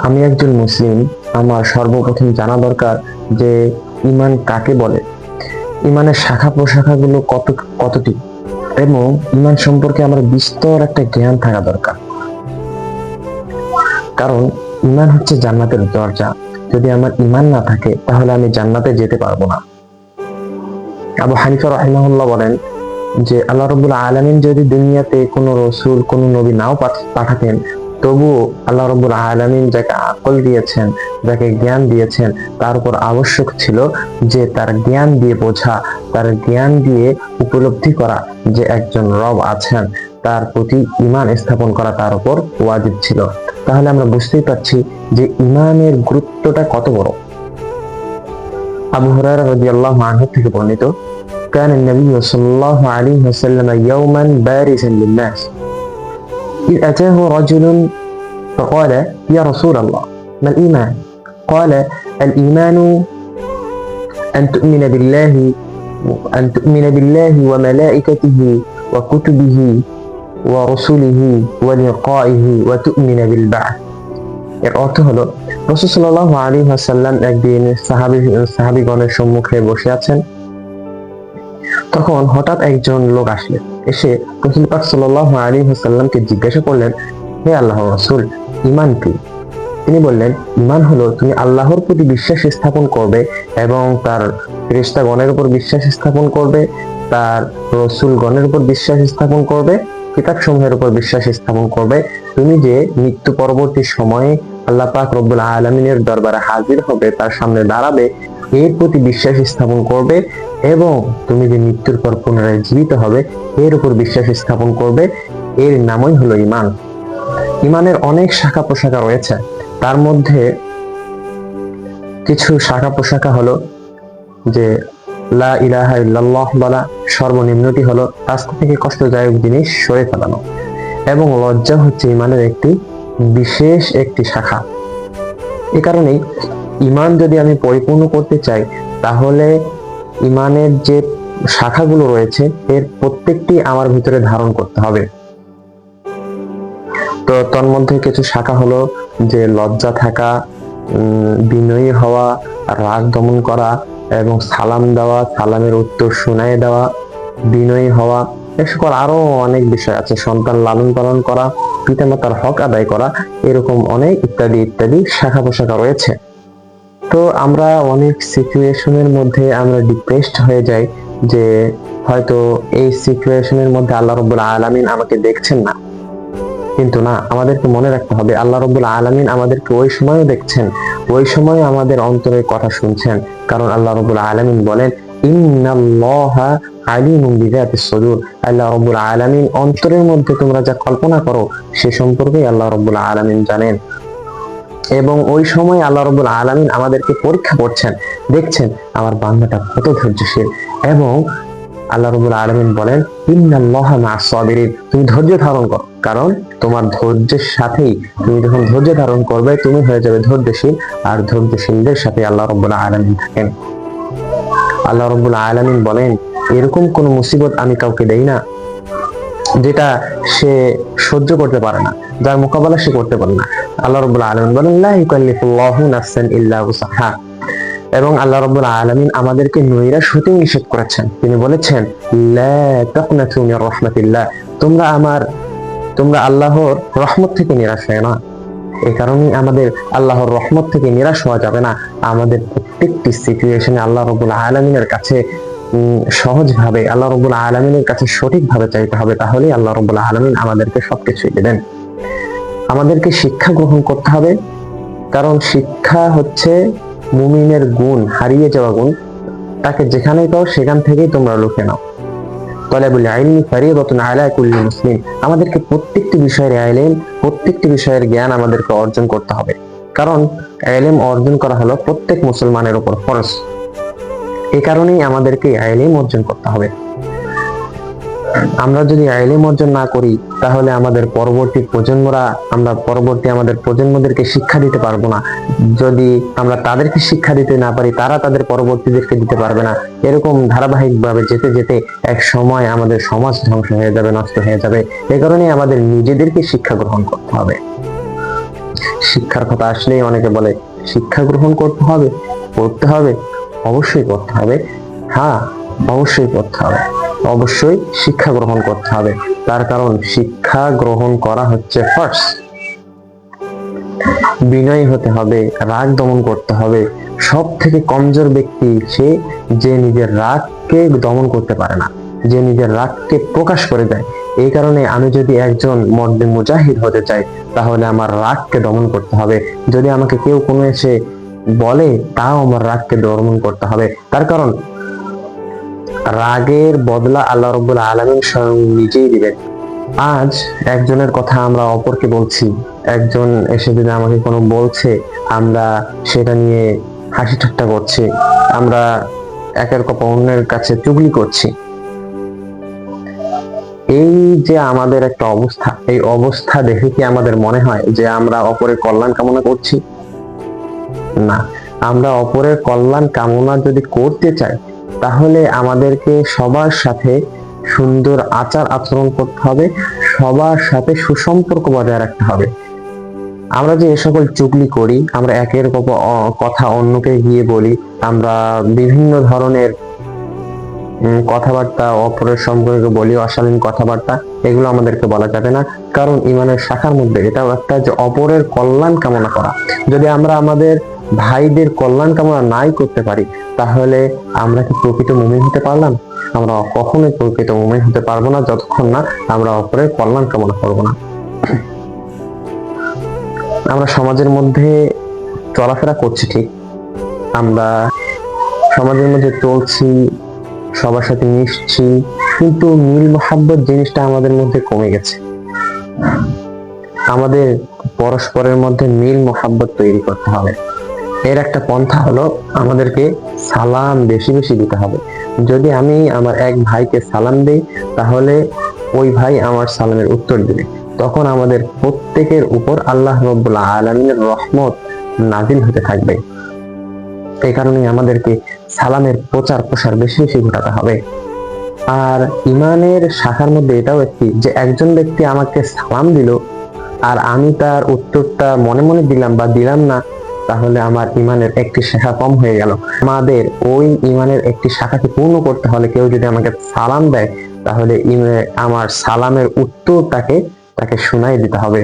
আমি একজন মুসলিম, আমার সর্বপ্রথম জানা দরকার যে ঈমান কাকে বলে, ঈমানের শাখা প্রশাখাগুলো কতটি, এবং ঈমান সম্পর্কে আমার বিস্তর একটা জ্ঞান থাকা দরকার। কারণ ঈমান হচ্ছে জান্নাতের দরজা। যদি আমার ঈমান না থাকে তাহলে আমি জান্নাতে যেতে পারবো না। আবু হানিফা রাহিমাহুল্লাহ বলেন যে আল্লাহ রাব্বুল আলামিন যদি দুনিয়াতে কোনো রসুল কোনো নবী নাও পাঠাতেন, তবুও আল্লাহ রাব্বুল আলামিন যাকে আকল দিয়েছেন, যাকে জ্ঞান দিয়েছেন, তার উপর আবশ্যক ছিল যে তার জ্ঞান দিয়ে বোঝা, তার জ্ঞান দিয়ে উপলব্ধি করা যে একজন রব আছেন, তার প্রতি ঈমান স্থাপন করা তার উপর ওয়াজিব ছিল। তাহলে আমরা বুঝতেই পারছি যে ঈমানের গুরুত্বটা কত বড়। আবু হুরায়রা রাদিয়াল্লাহু আনহু থেকে বর্ণিত, كان النبي صلى الله عليه وسلم يوما بارزا للناس إذ أتاه رجل فقال يا رسول الله ما الإيمان؟ قال الإيمان أن تؤمن بالله وملائكته وكتبه ورسله ولقائه وتؤمن بالبعث। এর অর্থ হলো রাসূল সাল্লাল্লাহু আলাইহি ওয়াসাল্লাম একদিন সাহাবীগণের সম্মুখে বসে আছেন। তখন হঠাৎ একজন লোক আসলেন, এসে রাসূল পাক সাল্লাল্লাহু আলাইহি ওয়াসাল্লামকে জিজ্ঞাসা করলেন, হে আল্লাহর রাসূল, ঈমান কি? তিনি বললেন, ঈমান হলো তুমি আল্লাহর প্রতি বিশ্বাস স্থাপন করবে এবং তার ফেরেশতাগণের উপর বিশ্বাস স্থাপন করবে, তার রাসূলগণের উপর বিশ্বাস স্থাপন করবে, কিতাবসমূহের উপর বিশ্বাস স্থাপন করবে। তুমি যে মৃত্যু পরবর্তী সময়ে আল্লাহ পাক রব্বুল আলামিনের দরবারে হাজির হবে, তার সামনে দাঁড়াবে, এর প্রতি বিশ্বাস স্থাপন করবে, এবং তুমি যে মৃত্যুর পর পুনরায় জীবিত হবে এর উপর বিশ্বাস স্থাপন করবে। এর নামই হলো ঈমান। ঈমানের অনেক শাখা প্রশাখা রয়েছে, তার মধ্যে কিছু শাখা প্রশাখা হলো যে লা ইলাহা ইল্লাল্লাহ বলা, সর্বনিম্নটি হলো রাস্তা থেকে কষ্টদায়ক জিনিস সরে ফেলানো, এবং লজ্জা হচ্ছে ঈমানের একটি বিশেষ একটি শাখা। এ কারণেই ঈমান যদি আমি পরিপূর্ণ করতে চাই, তাহলে ঈমানের যে শাখাগুলো রয়েছে এর প্রত্যেকটি আমার ভিতরে ধারণ করতে হবে। তো তার মধ্যে কিছু শাখা হলো যে লজ্জা থাকা, বিনয়ী হওয়া, রাগ দমন করা, এবং সালাম দেওয়া, সালামের উত্তর শুনায় দেওয়া, বিনয়ী হওয়া, এ সকল আরো অনেক বিষয় আছে। সন্তান লালন পালন করা, পিতামাতার হক আদায় করা, এরকম অনেক ইত্যাদি ইত্যাদি শাখা প্রশাখা রয়েছে। তো আমরা অনেক সিচুয়েশনের মধ্যে আমরা ডিপ্রেসড হয়ে যাই যে হয়তো এই সিচুয়েশনের মধ্যে আল্লাহ রাব্বুল আলামিন আমাকে দেখছেন না, কিন্তু না, আমাদেরকে মনে রাখতে হবে আল্লাহ রাব্বুল আলামিন আমাদেরকে ওই সময়ও দেখছেন, ওই সময় আমাদের অন্তরের কথা শুনছেন। কারণ আল্লাহ রাব্বুল আলামিন বলেন, ইন্নাল্লাহা আলিমুম বিযাতিস সুদূর, আল্লাহ রাব্বুল আলামিন অন্তরের মধ্যে তোমরা যা কল্পনা করো সে সম্পর্কে আল্লাহ রাব্বুল আলামিন জানেন। এবং ওই সময় আল্লাহ রাব্বুল আলামিন আমাদেরকে পরীক্ষা করছেন, দেখছেন আমার বান্দাটা কত ধৈর্যশীল। এবং আল্লাহ রাব্বুল আলামিন বলেন, ইন্নাল্লাহা মা'আস সাবিরিন, তুমি ধৈর্য ধারণ করো, কারণ তোমার ধৈর্যের সাথেই, তুমি যখন ধৈর্য ধারণ করবে তুমি হয়ে যাবে ধৈর্যশীল, আর ধৈর্যশীলদের সাথে আল্লাহ রাব্বুল আলামিন থাকেন। আল্লাহ রাব্বুল আলামিন বলেন, এরকম কোন মুসিবত আমি কাউকে দেই না যেটা সে সহ্য করতে পারে না, যার মোকাবেলা সে করতে পারে না। আল্লাহ রাব্বুল আলামিন বলেন, লা ইউকাল্লিফুল্লাহু নাফসান ইল্লা উসাহা। এবং আল্লাহ রাব্বুল আলামিন আমাদেরকে নৈরাশ হতে নিষেধ করেছেন। তিনি বলেছেন, লা তাকনাতু মির রাহমাতিল্লাহ, তোমরা আল্লাহর রহমত থেকে নিরাশ হয় না। এই কারণেই আমাদের আল্লাহর রহমত থেকে নিরাশ হওয়া যাবে না। আমাদের প্রত্যেকটি সিচুয়েশনে আল্লাহ রাব্বুল আলামিনের কাছে সহজভাবে, আল্লাহ রাব্বুল আলামিনের কাছে সঠিকভাবে চাইতে হবে, তাহলেই আল্লাহ রাব্বুল আলামিন আমাদেরকে সবকিছুই দেবেন। আমাদেরকে শিক্ষা গ্রহণ করতে হবে, কারণ শিক্ষা হচ্ছে মুমিনের গুণ, হারিয়ে যাওয়া গুণ। তাকে যেখানেই পাও সেখান থেকেই তোমরা লুকে নাও। তালাবুল ইলমি ফারিদাতুন আলা কুল্লি মুসলিম, আমাদেরকে প্রত্যেকটি বিষয়ের ইলম, প্রত্যেকটি বিষয়ের জ্ঞান আমাদেরকে অর্জন করতে হবে, কারণ ইলম অর্জন করা হলো প্রত্যেক মুসলমানের উপর ফরজ। এই কারণেই আমাদেরকে ইলম অর্জন করতে হবে। আমরা যদি ইলম অর্জন না করি, তাহলে আমাদের প্রজন্মদেরকে শিক্ষা দিতে পারবো না। যদি আমরা তাদেরকে শিক্ষা দিতে না পারি, তারা তাদের পরবর্তীদেরকে দিতে পারবে না। এরকম ধারাবাহিকভাবে যেতে যেতে এক সময় আমাদের সমাজ ধ্বংস হয়ে যাবে, নষ্ট হয়ে যাবে। এই কারণে আমাদের নিজেদেরকে শিক্ষা গ্রহণ করতে হবে। শিক্ষার কথা আসলেই অনেকে বলে শিক্ষা গ্রহণ করতে হবে, পড়তে হবে। অবশ্যই করতে হবে, হ্যাঁ অবশ্যই করতে হবে, অবশ্যই শিক্ষা গ্রহণ করতে হবে। তার কারণ শিক্ষা গ্রহণ করা হচ্ছে ফার্স্ট। বিনয়ী হতে হবে, রাগ দমন করতে হবে। সব থেকে কমজোর ব্যক্তি সে, যে নিজের রাগকে দমন করতে পারে না, যে নিজের রাগকে প্রকাশ করে দেয়। এই কারণে আমি যদি একজন মর্দে মুজাহিদ হতে চাই, তাহলে আমার রাগকে দমন করতে হবে। যদি আমাকে কেউ কোনো এসে বলে, তাও আমার রাগকে দমন করতে হবে। তার কারণ রাগের বদলা আল্লাহ রাব্বুল আলামিন স্বয়ং নিজেই দিবেন। আজ একজনের কথা আমরা অপরকে বলছি, একজন এসে যদি আমাকে কোনো বলছে, আমরা সেটা নিয়ে হাসি ঠাট্টা করছি, আমরা একের কথা অন্যের কাছে চুগলি করছি। এই যে আমাদের একটা অবস্থা, এই অবস্থা দেখে কি আমাদের মনে হয় যে আমরা অপরের কল্যাণ কামনা করছি? না, আমরা অপরের কল্যাণ কামনা যদি করতে চাই, তাহলে আমাদেরকে সবার সাথে সুন্দর আচার আচরণ করতে হবে, সবার সাথে সুসম্পর্ক বজায় রাখতে হবে। আমরা যে সকল চুগলি করি, আমরা একের কথা অন্যকে গিয়ে বলি, আমরা বিভিন্ন ধরনের কথাবার্তা অপরের সম্পর্কে বলি, অশালীন কথাবার্তা, এগুলো আমাদেরকে বলা যাবে না। কারণ ইমানের শাখার মধ্যে এটাও একটা, যে অপরের কল্যাণ কামনা করা। যদি আমরা আমাদের ভাইদের কল্যাণ কামনা নাই করতে পারি, তাহলে আমরা কি প্রকৃত মুমিন হতে পারলাম? আমরা কখনোই প্রকৃত মুমিন হতে পারবো না, যতক্ষণ না আমরা অপরের কল্যাণ কামনা করবো না। আমরা সমাজের মধ্যে চলাফেরা করছি ঠিক, আমরা সমাজের মধ্যে চলছি, সবার সাথে মিশছি, কিন্তু মিল মহাব্বত জিনিসটা আমাদের মধ্যে কমে গেছে। আমাদের পরস্পরের মধ্যে মিল মহাব্বত তৈরি করতে হবে। এর একটা পন্থা হলো আমাদেরকে সালাম বেশি বেশি দিতে হবে। যদি আমি আমার এক ভাইকে সালাম দিই, তাহলে ওই ভাই আমার সালামের উত্তর দিবে। তখন আমাদের প্রত্যেকের উপর আল্লাহ রাব্বুল আলামিনের রহমত নাজিল হতে থাকবে। এই কারণে আমাদেরকে সালামের প্রচার প্রসার বেশি বেশি ঘটাতে হবে। আর ইমানের শাখার মধ্যে এটাও একটি, যে একজন ব্যক্তি আমাকে সালাম দিল আর আমি তার উত্তরটা মনে মনে দিলাম বা দিলাম না, তাহলে আমার ইমানের একটি শাখা কম হয়ে গেল। আমাদের ওই ইমানের একটি শাখাকে পূর্ণ করতে হলে, কেউ যদি আমাকে সালাম দেয়, তাহলে আমার সালামের উত্তরটাকে তাকে শোনাই দিতে হবে।